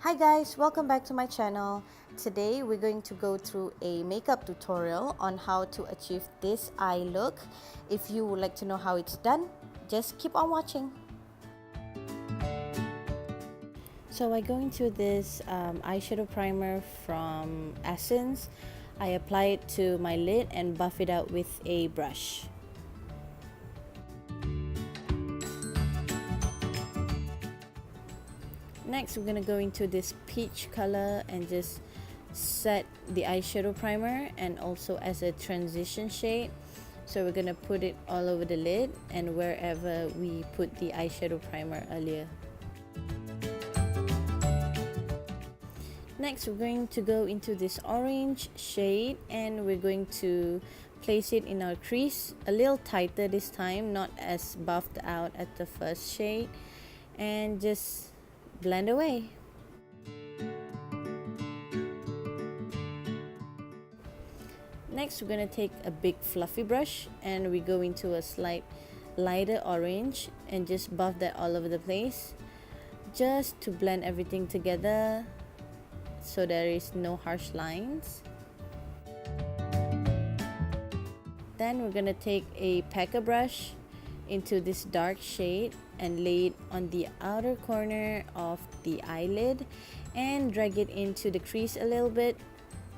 Hi guys, welcome back to my channel. Today we're going to go through a makeup tutorial on how to achieve this eye look. If you would like to know how it's done, just keep on watching. So I go into this eyeshadow primer from Essence. I apply it to my lid and buff it out with a brush. Next, we're gonna go into this peach color and just set the eyeshadow primer and also as a transition shade. So we're gonna put it all over the lid and wherever we put the eyeshadow primer earlier. Next, we're going to go into this orange shade and we're going to place it in our crease a little tighter this time, not as buffed out at the first shade, and just blend away. Next, we're going to take a big fluffy brush and we go into a slight lighter orange and just buff that all over the place just to blend everything together so there is no harsh lines. Then we're going to take a packer brush into this dark shade and lay it on the outer corner of the eyelid and drag it into the crease a little bit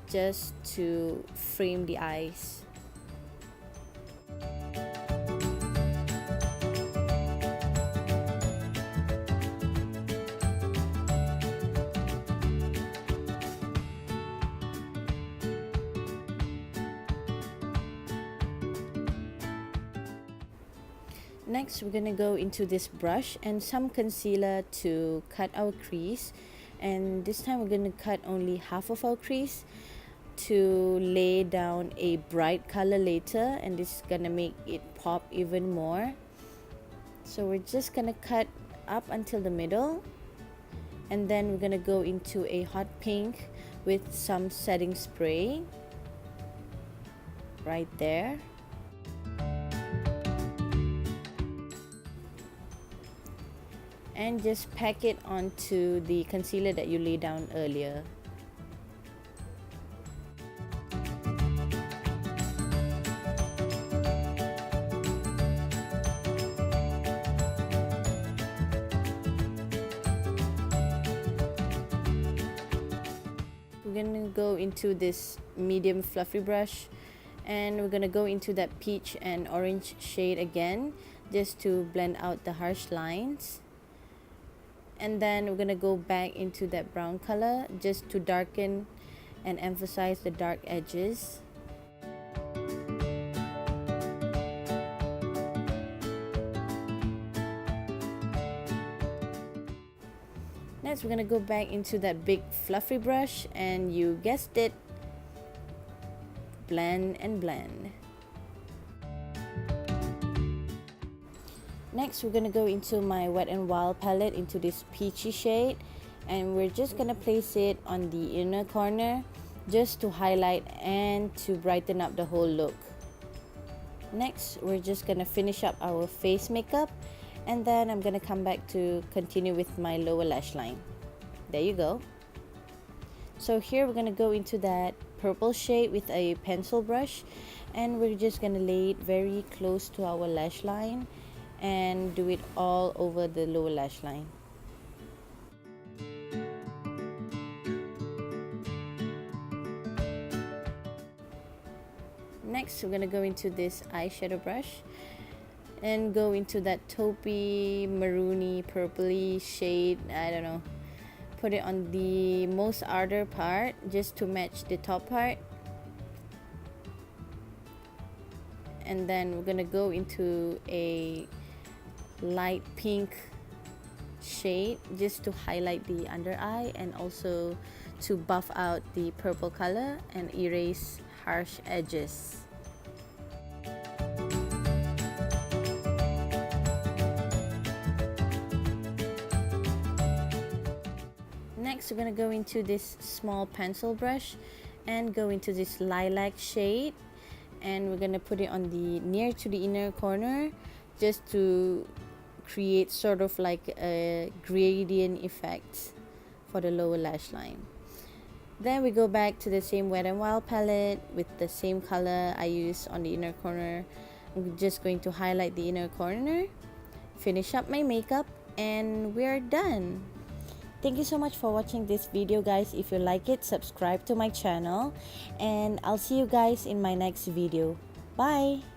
just to frame the eyes. Next, we're gonna go into this brush and some concealer to cut our crease, and this time we're gonna cut only half of our crease to lay down a bright color later, and this is gonna make it pop even more. So we're just gonna cut up until the middle and then we're gonna go into a hot pink with some setting spray right there. And just pack it onto the concealer that you laid down earlier. We're gonna go into this medium fluffy brush and we're gonna go into that peach and orange shade again just to blend out the harsh lines. And then we're gonna go back into that brown color just to darken and emphasize the dark edges. Next, we're gonna go back into that big fluffy brush and you guessed it, blend and blend. Next, we're gonna go into my Wet n Wild palette into this peachy shade and we're just gonna place it on the inner corner just to highlight and to brighten up the whole look. Next, we're just gonna finish up our face makeup and then I'm gonna come back to continue with my lower lash line. There you go. So here we're gonna go into that purple shade with a pencil brush and we're just gonna lay it very close to our lash line and do it all over the lower lash line. Next, we're gonna go into this eyeshadow brush and go into that taupey, maroony, purpley shade. I don't know. Put it on the most outer part just to match the top part. And then we're gonna go into a light pink shade just to highlight the under eye and also to buff out the purple color and erase harsh edges. Next, we're gonna go into this small pencil brush and go into this lilac shade and we're gonna put it on the near to the inner corner just to create sort of like a gradient effect for the lower lash line. Then we go back to the same Wet n Wild palette with the same color I used on the inner corner. I'm just going to highlight the inner corner, finish up my makeup, and we're done. Thank you so much for watching this video, guys. If you like it, subscribe to my channel, and I'll see you guys in my next video. Bye!